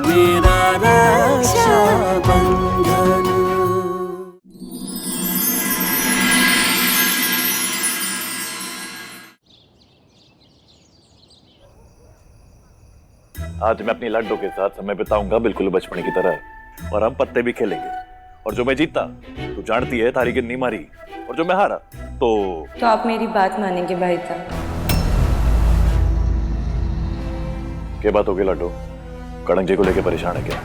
मेरा रक्षाबंधन। आज मैं अपनी लड्डू के साथ समय बिताऊंगा बिल्कुल बचपन की तरह, और हम पत्ते भी खेलेंगे। और जो मैं जीता, तू जानती है, थारी गिन्नी मारी, और जो मैं हारा तो आप मेरी बात मानेंगे भाई साहब? क्या बात होगी लड्डू? कड़ंग जी को लेके परेशान है क्या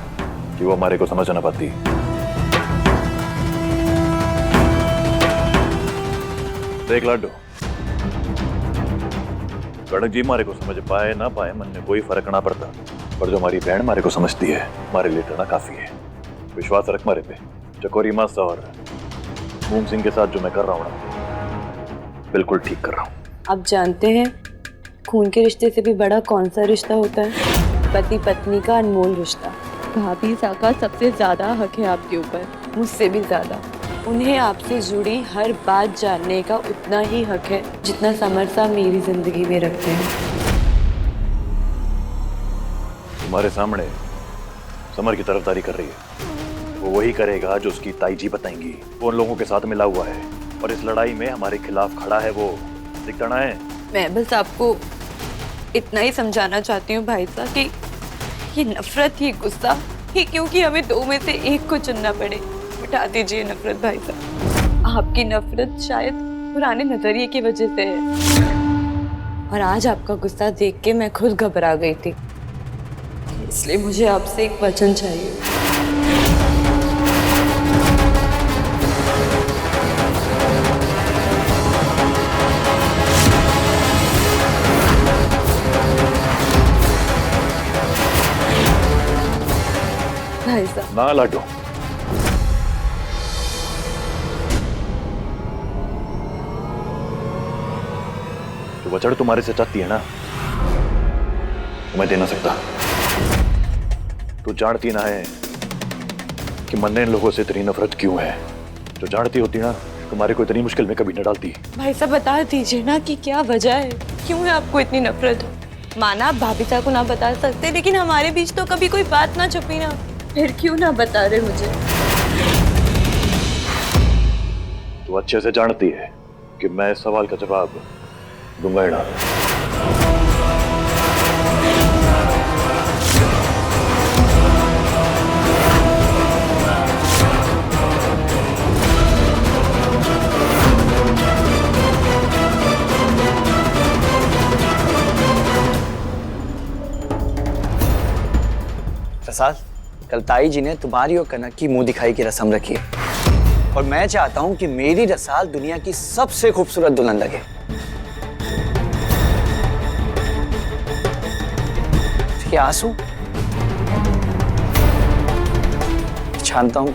कि वो हमारे को समझ ना पाती? देख लड्डू, कड़ंग जी हमारे को समझ पाए ना पाए, मन में कोई फर्क ना पड़ता, पर जो हमारी बहन हमारे को समझती है, हमारे लिए इतना काफी है। विश्वास रख हमारे पे। चकोरी मास और मूंग सिंह के साथ जो मैं कर रहा हूँ ना, बिल्कुल ठीक कर रहा हूँ। आप जानते हैं खून के रिश्ते से भी बड़ा कौन सा रिश्ता होता है? पति पत्नी का अनमोल रिश्ता। भाभी सा का सबसे ज्यादा हक है आपके ऊपर, मुझसे भी ज्यादा। उन्हें आपसे जुड़ी हर बात जानने का उतना ही हक है जितना समर साहब मेरी जिंदगी में रखते हैं। तुम्हारे सामने समर की तरफदारी कर रही है, वो वही करेगा जो उसकी ताई जी बताएंगी। वो उन लोगों के साथ मिला हुआ है और इस लड़ाई में हमारे खिलाफ खड़ा है। वो दिखना है। मैं बस आपको इतना ही समझाना चाहती हूँ भाई साहब कि ये नफरत, ये गुस्सा, ये क्योंकि हमें दो में से एक को चुनना पड़े। मिटा दीजिए नफरत भाई साहब। आपकी नफरत शायद पुराने नजरिए की वजह से है, और आज आपका गुस्सा देख के मैं खुद घबरा गई थी। इसलिए मुझे आपसे एक वचन चाहिए। भाई साहब। ना लाडो, तो वचन तुम्हारे से चाहती है ना, तो मैं दे ना सकता। तू जानती ना है कि मन ने इन लोगों से इतनी नफरत क्यों है। जो जानती होती ना, तुम्हारे को इतनी मुश्किल में कभी न डालती। भाई साहब बता दीजिए ना कि क्या वजह है, क्यों है आपको इतनी नफरत? माना आप भाभी साहब को ना बता सकते, लेकिन हमारे बीच तो कभी कोई बात ना छुपी ना, फिर क्यों ना बता रहे मुझे? तू अच्छे से जानती है कि मैं इस सवाल का जवाब दूंगा ही ना। प्रसाद, कल ताई जी ने तुम्हारी और कनक की मुंह दिखाई की रस्म रखी है, और मैं चाहता हूं कि मेरी रसाल दुनिया की सबसे खूबसूरत दुल्हन लगे। ये आंसू जानता हूं,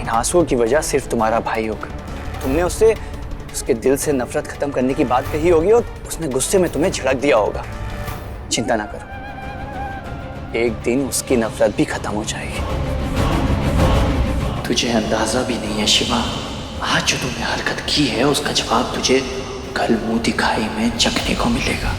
इन आंसुओं की वजह सिर्फ तुम्हारा भाई होगा। तुमने उससे उसके दिल से नफरत खत्म करने की बात कही होगी और उसने गुस्से में तुम्हें झिड़क दिया होगा। चिंता ना करो, एक दिन उसकी नफरत भी खत्म हो जाएगी। तुझे अंदाजा भी नहीं है शिवा, आज जो तूने हरकत की है उसका जवाब तुझे कल मुंह दिखाई में चखने को मिलेगा।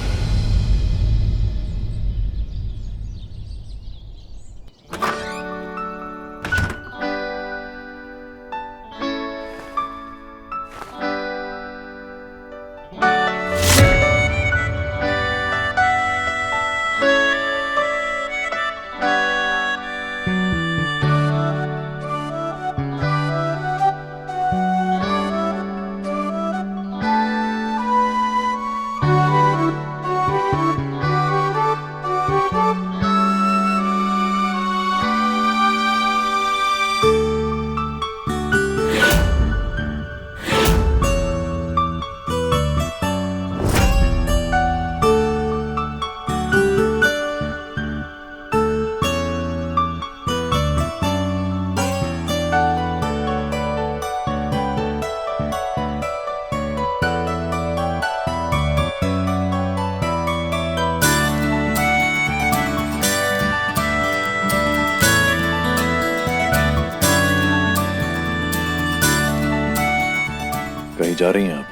कहीं जा रही हैं आप?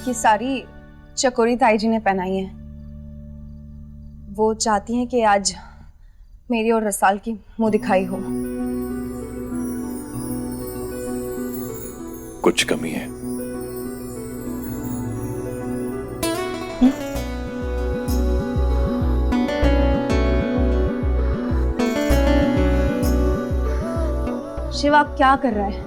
ये सारी चकोरी ताई जी ने पहनाई है। वो चाहती हैं कि आज मेरी और रसाल की मुंह दिखाई हो। कुछ कमी है? शिवा क्या कर रहा है?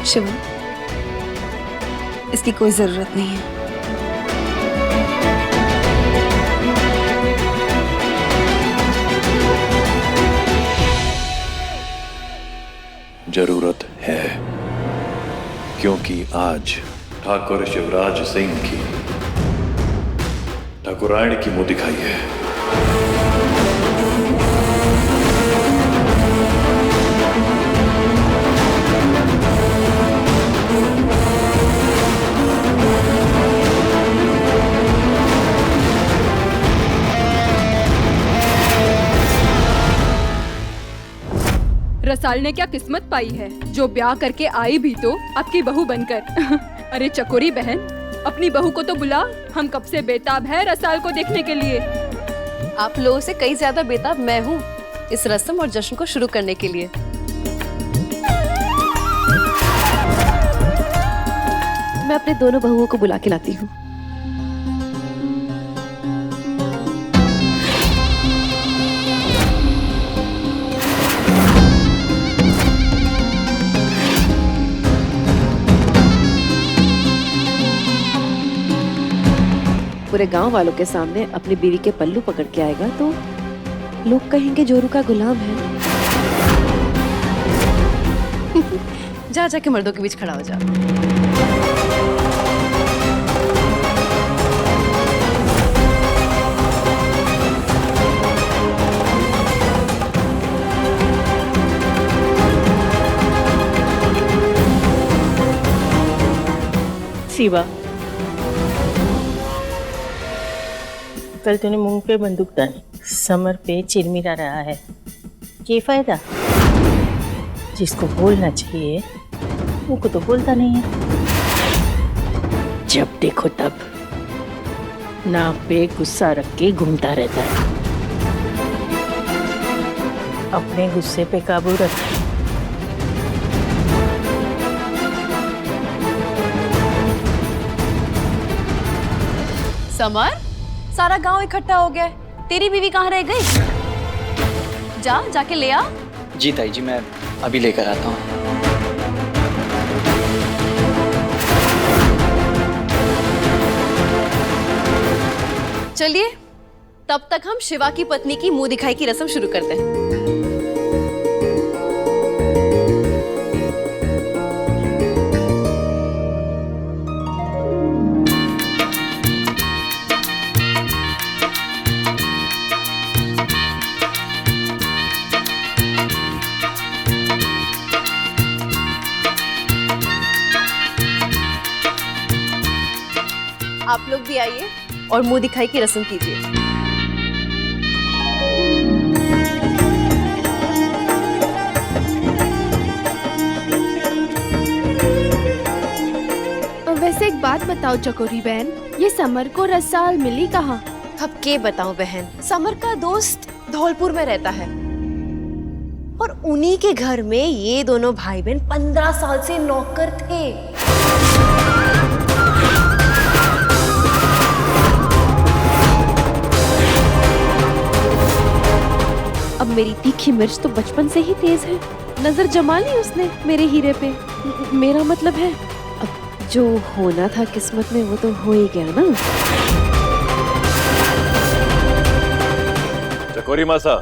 शिवा, इसकी कोई जरूरत नहीं है। जरूरत है, क्योंकि आज ठाकुर शिवराज सिंह की ठाकुरायण की मुंह दिखाई है। रसाल ने क्या किस्मत पाई है जो ब्याह करके आई भी तो आपकी बहू बनकर। अरे चकोरी बहन, अपनी बहू को तो बुला, हम कब से बेताब है रसाल को देखने के लिए। आप लोगों से कई ज्यादा बेताब मैं हूँ इस रस्म और जश्न को शुरू करने के लिए। मैं अपने दोनों बहुओं को बुला के लाती हूँ। पूरे गांव वालों के सामने अपनी बीवी के पल्लू पकड़ के आएगा तो लोग कहेंगे जोरू का गुलाम है। जा जाके मर्दों के बीच खड़ा हो जा। शिवा, कल तूने मुंह पे बंदूक तानी, समर पे चिरमिरा रहा है, क्या फायदा? जिसको बोलना चाहिए वो को तो बोलता नहीं है। जब देखो तब नाक पे गुस्सा रख के घूमता रहता है। अपने गुस्से पे काबू रख। समर, सारा गांव इकट्ठा हो गया है, तेरी बीवी कहाँ रह गई? जाके ले आ। जी ताई जी, मैं अभी लेकर आता हूँ। चलिए, तब तक हम शिवा की पत्नी की मुंह दिखाई की रस्म शुरू करते हैं। आप लोग भी आइए और मुंह दिखाई की रस्म कीजिए। वैसे एक बात बताओ चकोरी बहन, ये समर को रसाल मिली कहाँ? अब के बताऊं बहन, समर का दोस्त धौलपुर में रहता है और उन्हीं के घर में ये दोनों भाई बहन 15 साल से नौकर थे। अब मेरी तीखी मिर्च तो बचपन से ही तेज है, नजर जमा ली उसने मेरे हीरे पे। मेरा मतलब है अब जो होना था किस्मत में वो तो हो ही गया ना। चकोरी मासा,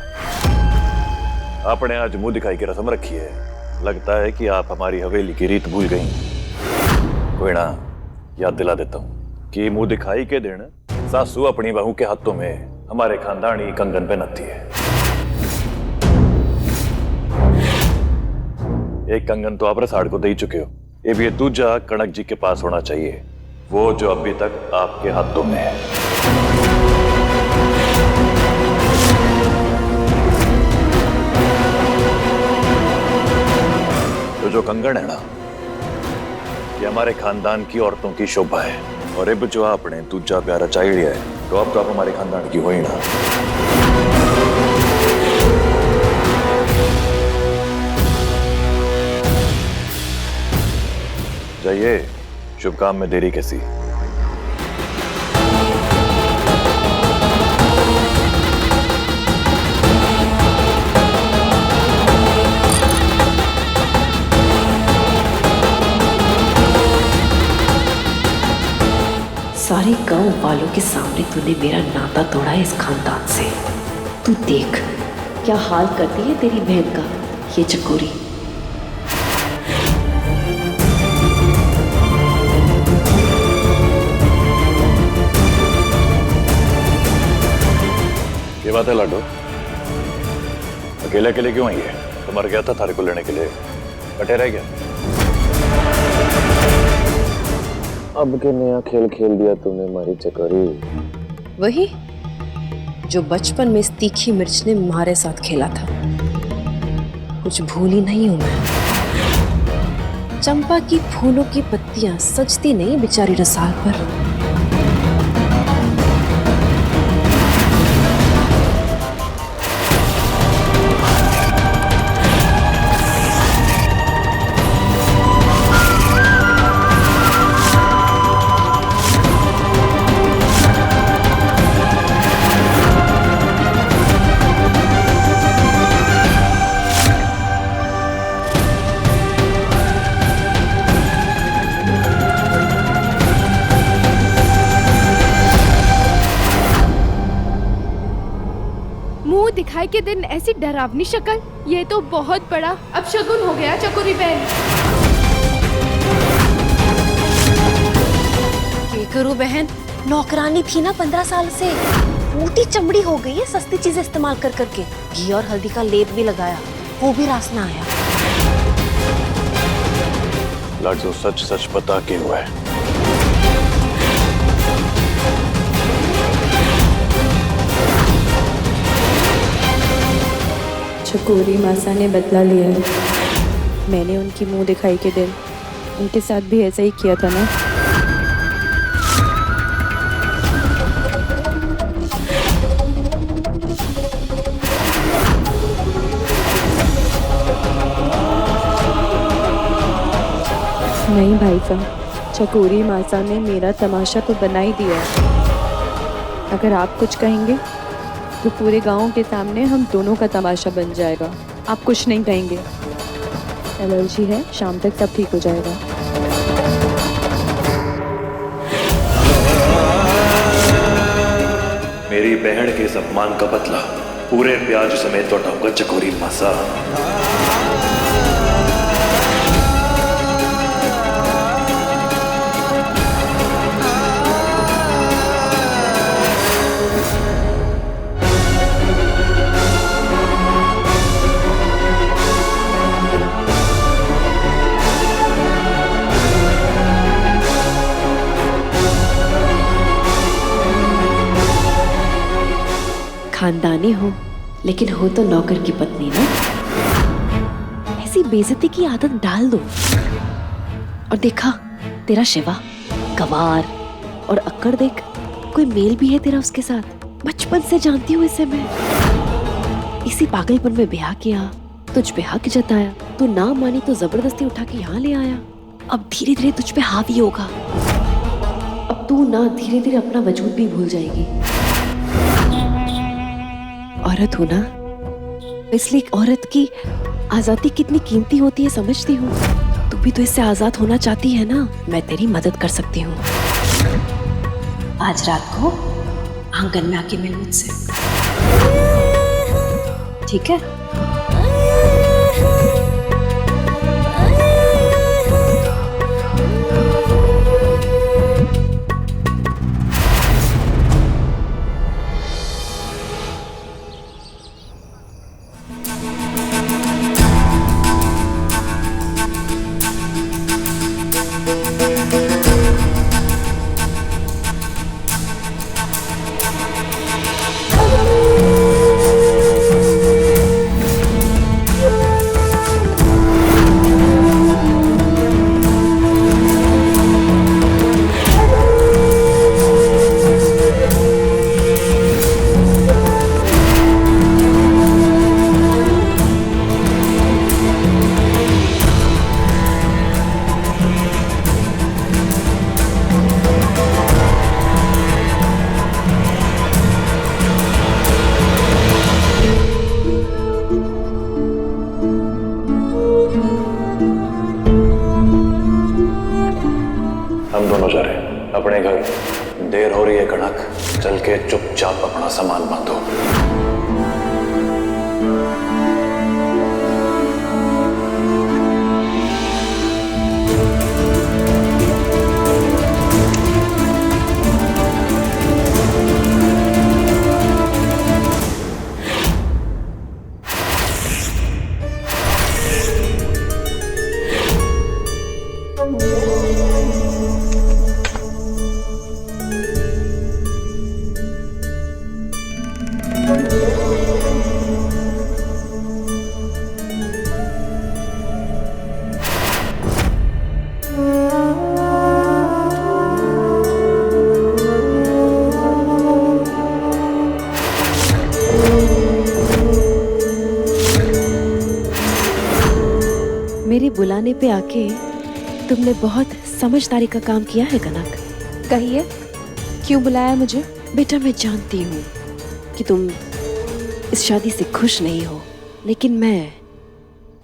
आपने आज मुंह दिखाई की रस्म रखी है। लगता है कि आप हमारी हवेली की रीत भूल गई। कोई ना, याद दिला देता हूँ कि मुंह दिखाई के दिन सासू अपनी बहू के हाथों में हमारे खानदानी कंगन पहनाती है। एक कंगन तो आप रसाड़ को दे ही चुके हो, ये भी दूजा कनक जी के पास होना चाहिए, वो जो अभी तक आपके हाथों में है। तो जो कंगन है ना, ये हमारे खानदान की औरतों की शोभा है, और अब जो आपने दूजा प्यारा चाह लिया है, तो अब तो आप हमारे खानदान की हो ही ना। जाइए, शुभ काम में देरी कैसी। सारे गांव वालों के सामने तूने मेरा नाता तोड़ा है इस खानदान से। तू देख क्या हाल करती है तेरी बहन का ये चकोरी। ये बात है लाडो, अकेले अकेले क्यों आई है? तो मर गया था थारे को लेने के लिए, कटे रह गया। अब के नया खेल खेल दिया तूने हमारी चकोरी। वही जो बचपन में इस तीखी मिर्च ने हमारे साथ खेला था, कुछ भूली नहीं हूं मैं। चंपा की फूलों की पत्तियां सजती नहीं बेचारी रसाल पर। मुंह दिखाई के दिन ऐसी डरावनी शक्ल, ये तो बहुत बड़ा अब शगुन हो गया चकोरी बहन। क्या करूं बहन, नौकरानी थी ना 15 साल से, मोटी चमड़ी हो गई है सस्ती चीजें इस्तेमाल कर करके। घी और हल्दी का लेप भी लगाया, वो भी रास ना आया। लाडो सच सच बता के हुआ है। चकोरी मासा ने बदला लिया है। मैंने उनकी मुंह दिखाई के दिन उनके साथ भी ऐसा ही किया था ना। नहीं भाई साहब, चकोरी मासा ने मेरा तमाशा तो बना ही दिया है। अगर आप कुछ कहेंगे तो पूरे गांव के सामने हम दोनों का तमाशा बन जाएगा। आप कुछ नहीं कहेंगे, एलर्जी है, शाम तक सब ठीक हो जाएगा। मेरी बहन के सम्मान का बदला पूरे प्याज समेत लौटाऊंगा चकोरी मासा। खानदानी हो, लेकिन हो तो नौकर की पत्नी ना। ऐसी बेइज्जती की आदत डाल दो। और देखा तेरा शिवा, गवार और अक्कड़ देख, कोई मेल भी है तेरा उसके साथ। बचपन से जानती हूँ इसे मैं। इसी पागलपन में ब्याह किया, तुझ पे हक जताया, तू ना मानी तो जबरदस्ती उठा के यहाँ ले आया। अब धीरे धीरे तुझ पे हावी होगा। अब तू ना धीरे धीरे अपना वजूद भी भूल जाएगी। औरत हो ना, इसलिए एक औरत की आजादी कितनी कीमती होती है समझती हूँ। तू भी तो इससे आजाद होना चाहती है ना, मैं तेरी मदद कर सकती हूँ। आज रात को आंगन में आके मिल मुझसे, ठीक है? हम दोनों जा रहे हैं अपने घर। देर हो रही है कनक, चल के चुपचाप अपना सामान बांधो। मेरे बुलाने पे आके तुमने बहुत समझदारी का काम किया है कनक। कहिए, क्यों बुलाया मुझे? बेटा मैं जानती हूँ कि तुम इस शादी से खुश नहीं हो, लेकिन मैं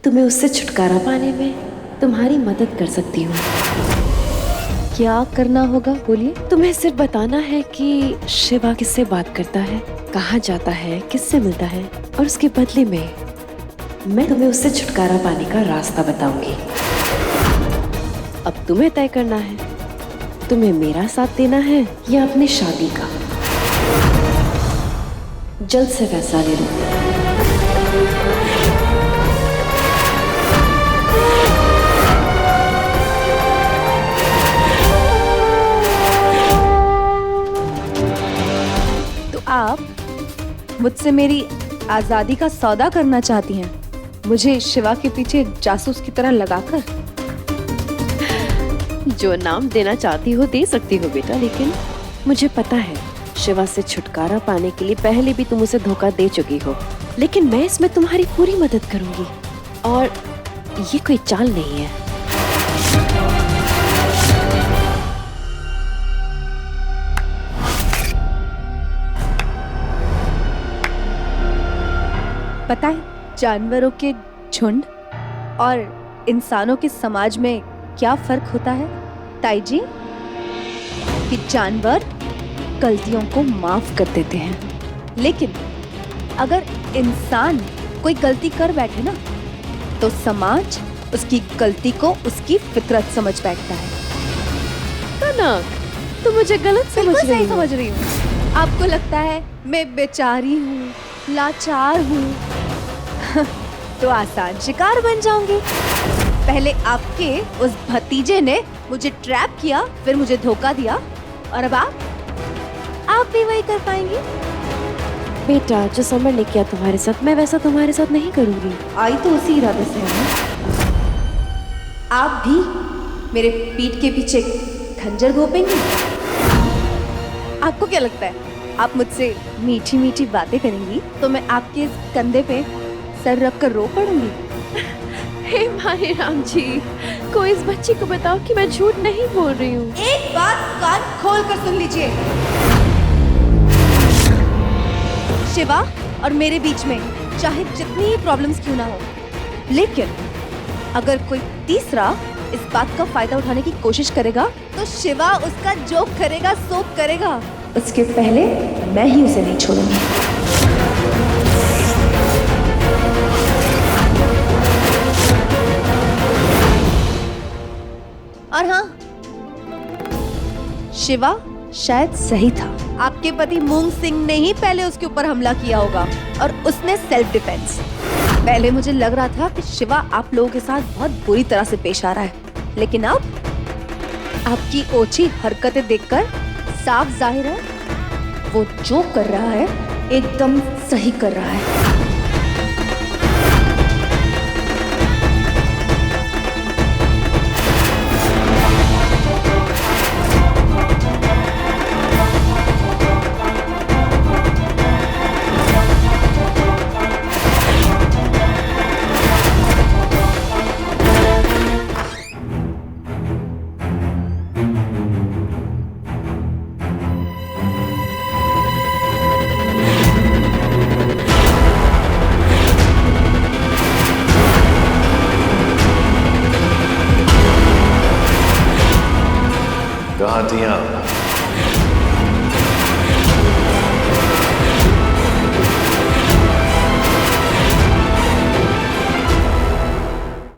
तुम्हें उससे छुटकारा पाने में तुम्हारी मदद कर सकती हूँ। क्या करना होगा बोलिए? तुम्हें सिर्फ बताना है कि शिवा किससे बात करता है, कहाँ जाता है, किससे मिलता है, और उसके बदले में मैं तुम्हें उससे छुटकारा पाने का रास्ता बताऊंगी। अब तुम्हें तय करना है, तुम्हें मेरा साथ देना है या अपनी शादी का। जल्द से फैसला ले लो। तो आप मुझसे मेरी आजादी का सौदा करना चाहती हैं, मुझे शिवा के पीछे जासूस की तरह लगाकर? जो नाम देना चाहती हो दे सकती हो बेटा, लेकिन मुझे पता है शिवा से छुटकारा पाने के लिए पहले भी तुम उसे धोखा दे चुकी हो, लेकिन मैं इसमें तुम्हारी पूरी मदद करूंगी। और ये कोई चाल नहीं है। पता है जानवरों के झुंड और इंसानों के समाज में क्या फर्क होता है ताई जी? कि जानवर गलतियों को माफ कर देते हैं, लेकिन अगर इंसान कोई गलती कर बैठे ना, तो समाज उसकी गलती को उसकी फितरत समझ बैठता है। कनक, तुम मुझे गलत समझ रही हो। समझ रही हूँ। आपको लगता है मैं बेचारी हूँ, लाचार हूँ, तो आसान शिकार बन जाऊंगी। पहले आपके उस भतीजे ने मुझे ट्रैप किया, फिर मुझे धोखा दिया, और अब आप भी वही कर पाएंगी। बेटा, जो समर ने किया तुम्हारे साथ, मैं वैसा तुम्हारे साथ नहीं करूंगी। आई तो उसी इरादे से है ना। आप भी मेरे पीठ के पीछे खंजर घोपेंगे? आपको क्या लगता है आप मुझसे मीठी मीठी बातें करेंगी तो मैं आपके इस कंधे पे सर रख कर रो पड़ूंगी? हे माही राम जी, कोई इस बच्ची को बताओ कि मैं झूठ नहीं बोल रही हूँ। एक बात कान खोल कर सुन लीजिए, शिवा और मेरे बीच में चाहे जितनी ही प्रॉब्लम्स क्यों ना हो, लेकिन अगर कोई तीसरा इस बात का फायदा उठाने की कोशिश करेगा तो शिवा उसका जो करेगा सो करेगा। उसके पहले मैं ही उसे नहीं छोड़ूंगी। और हाँ, शिवा शायद सही था। आपके पति मूंग सिंह ने ही पहले उसके ऊपर हमला किया होगा और उसने सेल्फ डिफेंस। पहले मुझे लग रहा था कि शिवा आप लोगों के साथ बहुत बुरी तरह से पेश आ रहा है, लेकिन अब आपकी ओछी हरकतें देखकर साफ जाहिर है वो जो कर रहा है एकदम सही कर रहा है। कहाँ थी आप?